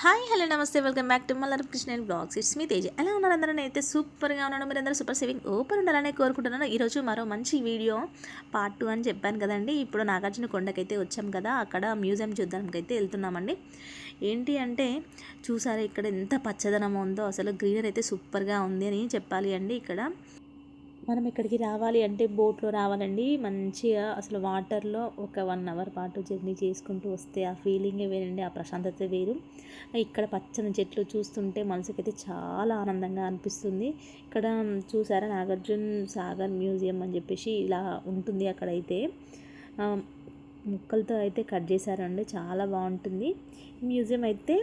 Hi hello నమస్తే welcome back to Mallar Krishna blogs. It's me Teja. ఎలా ఉన్నారు అందరూ? అయితే సూపర్గా ఉన్నాను. మీరు అందరూ సూపర్ సేవింగ్ ఓపెన్ ఉండాలని కోరుకుంటున్నాను. ఈరోజు మరో మంచి వీడియో పార్ట్ 2 అని చెప్పాను కదండి. ఇప్పుడు నాగార్జున కొండకైతే వచ్చాం కదా, అక్కడ మ్యూజియం చూద్దానికైతే వెళ్తున్నామండి. ఏంటి అంటే చూసారా ఇక్కడ ఎంత పచ్చదనం ఉందో, అసలు గ్రీనరీ అయితే సూపర్గా ఉంది అని చెప్పాలి అండి. ఇక్కడ మనం ఇక్కడికి రావాలి అంటే బోట్లో రావాలండి. మంచిగా అసలు వాటర్లో ఒక 1 అవర్ పాటు జర్నీ చేసుకుంటూ వస్తే ఆ ఫీలింగే వేరండి, ఆ ప్రశాంతత వేరు. ఇక్కడ పచ్చని చెట్లు చూస్తుంటే మనసుకైతే చాలా ఆనందంగా అనిపిస్తుంది. ఇక్కడ చూసారా నాగార్జున సాగర్ మ్యూజియం అని చెప్పేసి ఇలా ఉంటుంది. అక్కడైతే ముక్కలతో అయితే కట్ చేశారండి, చాలా బాగుంటుంది. మ్యూజియం అయితే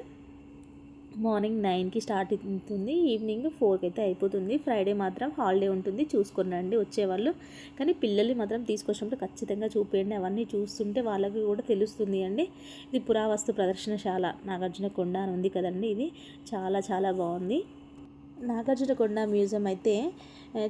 మార్నింగ్ 9కి స్టార్ట్ అవుతుంది, ఈవినింగ్ 4కి అయితే అయిపోతుంది. ఫ్రైడే మాత్రం హాలిడే ఉంటుంది, చూసుకున్నాండి వచ్చేవాళ్ళు. కానీ పిల్లల్ని మాత్రం తీసుకొచ్చినప్పుడు ఖచ్చితంగా చూపించండి, అవన్నీ చూస్తుంటే వాళ్ళకి కూడా తెలుస్తుంది అండి. ఇది పురావస్తు ప్రదర్శనశాల నాగార్జున కొండ అని ఉంది కదండి, ఇది చాలా చాలా బాగుంది. నాగార్జునకొండ మ్యూజియం అయితే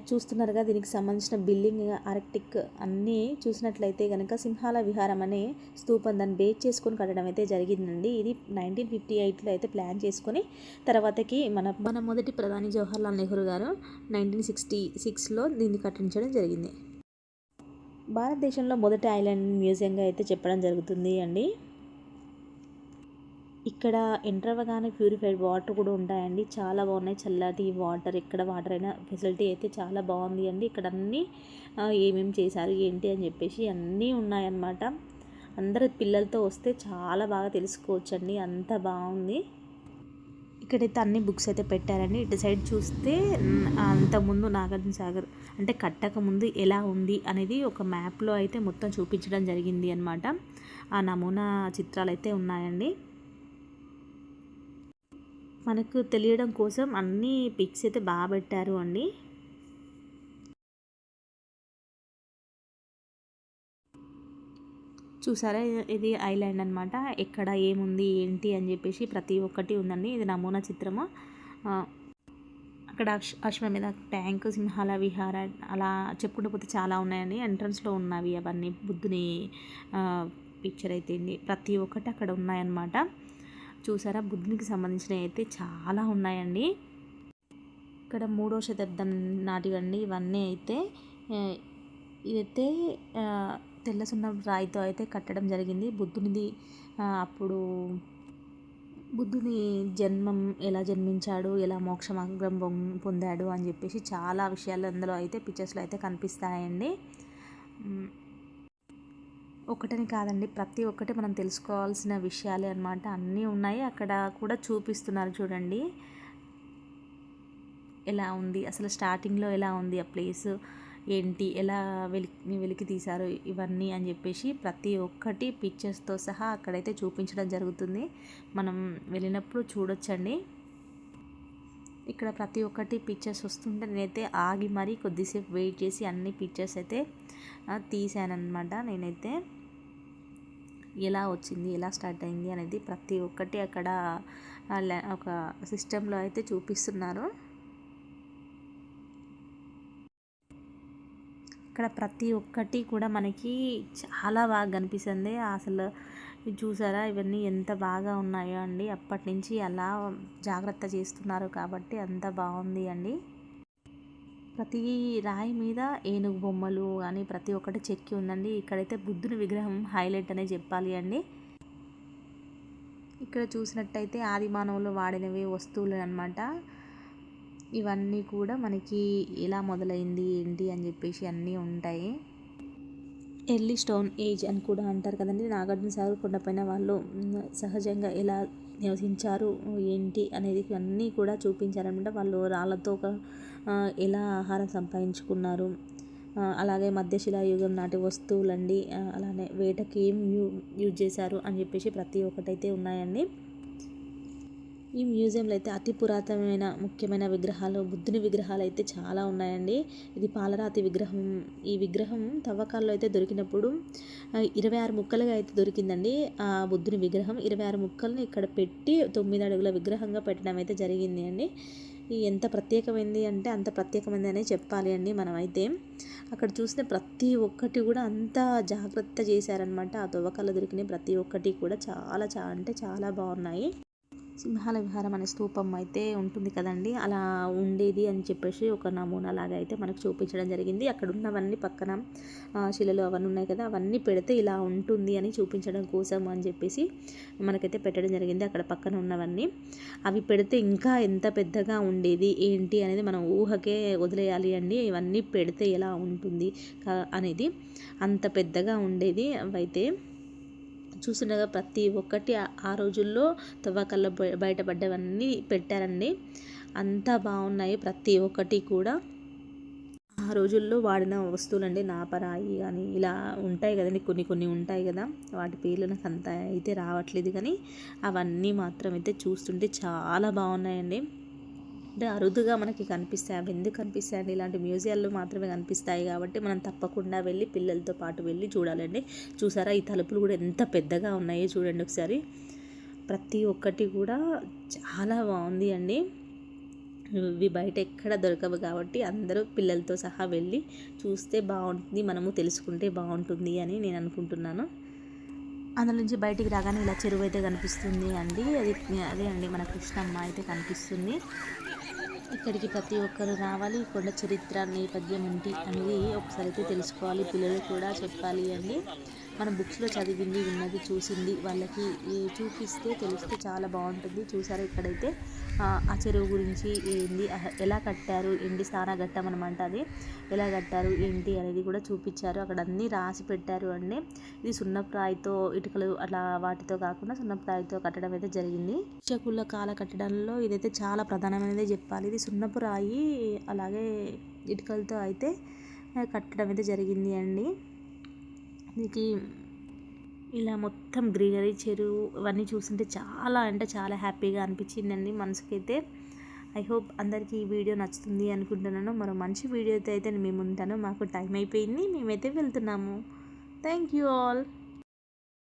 చూస్తున్నారుగా, దీనికి సంబంధించిన బిల్డింగ్ ఆర్కిటెక్ట్ అన్నీ చూసినట్లయితే కనుక సింహాల విహారం అనే స్తూపం దాన్ని బేస్ చేసుకొని కట్టడం అయితే జరిగిందండి. ఇది 1958లో అయితే ప్లాన్ చేసుకొని తర్వాతకి మన మొదటి ప్రధాని జవహర్లాల్ నెహ్రూ గారు 1966లో దీన్ని కట్టించడం జరిగింది. భారతదేశంలో మొదటి ఐలాండ్ మ్యూజియంగా అయితే చెప్పడం జరుగుతుంది అండి. ఇక్కడ ఎంటర్ అవ్వగానే ప్యూరిఫైడ్ వాటర్ కూడా ఉంటాయండి, చాలా బాగున్నాయి. చల్లటి వాటర్, ఎక్కడ వాటర్ అయినా ఫెసిలిటీ అయితే చాలా బాగుంది అండి. ఇక్కడ అన్నీ ఏమేమి చేశారు ఏంటి అని చెప్పేసి అన్నీ ఉన్నాయన్నమాట. అందరు పిల్లలతో వస్తే చాలా బాగా తెలుసుకోవచ్చండి, అంత బాగుంది. ఇక్కడైతే అన్ని బుక్స్ అయితే పెట్టారండి. ఇటు సైడ్ చూస్తే అంతకుముందు నాగార్జున సాగర్ అంటే కట్టక ముందు ఎలా ఉంది అనేది ఒక మ్యాప్లో అయితే మొత్తం చూపించడం జరిగింది అనమాట. ఆ నమూనా చిత్రాలు అయితే ఉన్నాయండి. మనకు తెలియడం కోసం అన్ని పిక్స్ అయితే బాగా పెట్టారు అండి. చూసారా, ఇది ఐలాండ్ అనమాట. ఎక్కడ ఏముంది ఏంటి అని చెప్పేసి ప్రతి ఒక్కటి ఉందండి. ఇది నమూనా చిత్రము. అక్కడ అశ్వమేధ ట్యాంక్, సింహాల విహార అలా చెప్పుకుంటూ పోతే చాలా ఉన్నాయండి. ఎంట్రన్స్లో ఉన్నవి అవన్నీ బుద్ధుని పిక్చర్ అయితే ప్రతి ఒక్కటి అక్కడ ఉన్నాయన్నమాట. చూసారా, బుద్ధునికి సంబంధించినవి అయితే చాలా ఉన్నాయండి. ఇక్కడ 3వ శతాబ్దం నాటివండి ఇవన్నీ అయితే. ఇదైతే తెల్ల సున్నం రాయితో అయితే కట్టడం జరిగింది. బుద్ధునిది అప్పుడు బుద్ధుని జన్మం, ఎలా జన్మించాడు, ఎలా మోక్ష మార్గం పొందాడు అని చెప్పేసి చాలా విషయాలు అందులో అయితే పిక్చర్స్లో అయితే కనిపిస్తాయండి. ఒకటని కాదండి, ప్రతి ఒక్కటి మనం తెలుసుకోవాల్సిన విషయాలే అన్నమాట. అన్నీ ఉన్నాయి అక్కడ కూడా చూపిస్తున్నారు చూడండి. ఎలా ఉంది అసలు, స్టార్టింగ్లో ఎలా ఉంది ఆ ప్లేస్ ఏంటి, ఎలా వెలికి తీశారు ఇవన్నీ అని చెప్పేసి ప్రతి ఒక్కటి పిక్చర్స్తో సహా అక్కడైతే చూపించడం జరుగుతుంది. మనం వెళ్ళినప్పుడు చూడొచ్చండి. ఇక్కడ ప్రతి ఒక్కటి పిక్చర్స్ వస్తుంటే నేనైతే ఆగి మరీ కొద్దిసేపు వెయిట్ చేసి అన్ని పిక్చర్స్ అయితే తీసానమాట. నేనైతే ఎలా వచ్చింది, ఎలా స్టార్ట్ అయింది అనేది ప్రతి ఒక్కటి అక్కడ ఒక సిస్టంలో అయితే చూపిస్తున్నారు. ఇక్కడ ప్రతి ఒక్కటి కూడా మనకి చాలా బాగా కనిపిస్తుంది. అసలు చూసారా, ఇవన్నీ ఎంత బాగా ఉన్నాయో అండి. అప్పటి నుంచి అలా జాగ్రత్త చేస్తున్నారు కాబట్టి అంత బాగుంది అండి. ప్రతి రాయి మీద ఏనుగు బొమ్మలు అని ప్రతి ఒక్కటి చెక్కి ఉందండి. ఇక్కడైతే బుద్ధుని విగ్రహం హైలైట్ అనే చెప్పాలి అండి. ఇక్కడ చూసినట్టయితే ఆది మానవులు వాడినవి వస్తువులు అన్నమాట. ఇవన్నీ కూడా మనకి ఎలా మొదలైంది ఏంటి అని చెప్పేసి అన్నీ ఉంటాయి. ఎర్లీ స్టోన్ ఏజ్ అని కూడా అంటారు కదండి. నాగార్జున సాగర్ కొండపైన వాళ్ళు సహజంగా ఎలా నివసించారు ఏంటి అనేది అన్నీ కూడా చూపించారనమాట. వాళ్ళు రాళ్ళతో ఎలా ఆహారం సంపాదించుకున్నారు, అలాగే మధ్యశిలాయుగం నాటి వస్తువులండి, అలానే వేటకి ఏం యూజ్ చేశారు అని చెప్పేసి ప్రతి ఒక్కటైతే ఉన్నాయండి. ఈ మ్యూజియంలో అయితే అతి పురాతనమైన ముఖ్యమైన విగ్రహాలు, బుద్ధుని విగ్రహాలు అయితే చాలా ఉన్నాయండి. ఇది పాలరాతి విగ్రహం. ఈ విగ్రహం తవ్వకాల్లో అయితే దొరికినప్పుడు 26 ముక్కలుగా అయితే దొరికిందండి. ఆ బుద్ధుని విగ్రహం 26 ముక్కల్ని ఇక్కడ పెట్టి 9 అడుగుల విగ్రహంగా పెట్టడం అయితే జరిగింది అండి. ఎంత ప్రత్యేకమైంది అంటే అంత ప్రత్యేకమైంది అనే చెప్పాలి అండి. మనమైతే అక్కడ చూసిన ప్రతి ఒక్కటి కూడా అంత జాగ్రత్త చేశారనమాట. ఆ తవ్వకాల్లో దొరికిన ప్రతి ఒక్కటి కూడా చాలా అంటే చాలా బాగున్నాయి. సింహాల విహారం అనే స్తూపం అయితే ఉంటుంది కదండి, అలా ఉండేది అని చెప్పేసి ఒక నమూనా లాగా అయితే మనకు చూపించడం జరిగింది. అక్కడ ఉన్నవన్నీ పక్కన శిలలు అవన్నీ ఉన్నాయి కదా, అవన్నీ పెడితే ఇలా ఉంటుంది అని చూపించడం కోసం అని చెప్పేసి మనకైతే పెట్టడం జరిగింది. అక్కడ పక్కన ఉన్నవన్నీ అవి పెడితే ఇంకా ఎంత పెద్దగా ఉండేది ఏంటి అనేది మనం ఊహకే వదిలేయాలి అండి. ఇవన్నీ పెడితే ఎలా ఉంటుంది అనేది అంత పెద్దగా ఉండేది. అవైతే చూస్తుండగా ప్రతి ఒక్కటి ఆ రోజుల్లో తవ్వకాల్లో బయటపడ్డవన్నీ పెట్టారండి. అంతా బాగున్నాయి ప్రతి ఒక్కటి కూడా. ఆ రోజుల్లో వాడిన వస్తువులండి, నాపరాయి కానీ ఇలా ఉంటాయి కదండి, కొన్ని కొన్ని ఉంటాయి కదా, వాటి పేర్లు నాకు అంత అయితే రావట్లేదు కానీ అవన్నీ మాత్రం అయితే చూస్తుంటే చాలా బాగున్నాయండి. అంటే అరుదుగా మనకి కనిపిస్తాయి. అవి ఎందుకు కనిపిస్తాయండి, ఇలాంటి మ్యూజియాల్లో మాత్రమే కనిపిస్తాయి కాబట్టి మనం తప్పకుండా వెళ్ళి పిల్లలతో పాటు వెళ్ళి చూడాలండి. చూసారా, ఈ తలుపులు కూడా ఎంత పెద్దగా ఉన్నాయో చూడండి ఒకసారి. ప్రతి ఒక్కటి కూడా చాలా బాగుంది అండి. ఇవి బయట ఎక్కడ దొరకవు కాబట్టి అందరూ పిల్లలతో సహా వెళ్ళి చూస్తే బాగుంటుంది, మనము తెలుసుకుంటే బాగుంటుంది అని నేను అనుకుంటున్నాను. అందులో నుంచి బయటికి రాగానే ఇలా చెరువు అయితే కనిపిస్తుంది అండి. అదే అండి మన కృష్ణమ్మ అయితే కనిపిస్తుంది. ఇక్కడికి ప్రతి ఒక్కరు రావాలి, కొండ చరిత్ర నేపథ్యం ఏంటి అనేది ఒకసారి అయితే తెలుసుకోవాలి, పిల్లలు కూడా చెప్పాలి అండి. మన బుక్స్లో చదివింది విన్నది చూసింది వాళ్ళకి చూపిస్తే తెలిస్తే చాలా బాగుంటుంది. చూసారా ఇక్కడైతే ఆ చెరువు గురించి ఏంది, ఎలా కట్టారు, ఎండి స్నానఘట్టం అనమాట, అది ఎలా కట్టారు ఏంటి అనేది కూడా చూపించారు. అక్కడ అన్నీ రాసి పెట్టారు అండి. ఇది సున్నప్రాయితో ఇటుకలు అట్లా వాటితో కాకుండా సున్నప్రాయితో కట్టడం అయితే జరిగింది. శకుల కాల కట్టడంలో ఇదైతే చాలా ప్రధానమైనదే చెప్పాలి. ఇది సున్నపు రాయి అలాగే ఇటుకలతో అయితే కట్టడం అయితే జరిగింది అండి. దీనికి ఇలా మొత్తం గ్రీనరీ, చెరువు ఇవన్నీ చూస్తుంటే చాలా అంటే చాలా హ్యాపీగా అనిపించిందండి మనసుకైతే. ఐ హోప్ అందరికీ ఈ వీడియో నచ్చుతుంది అనుకుంటున్నాను. మరో మంచి వీడియోతో అయితే మేము ఉంటాను. మాకు టైం అయిపోయింది, మేమైతే వెళ్తున్నాము. Thank you all.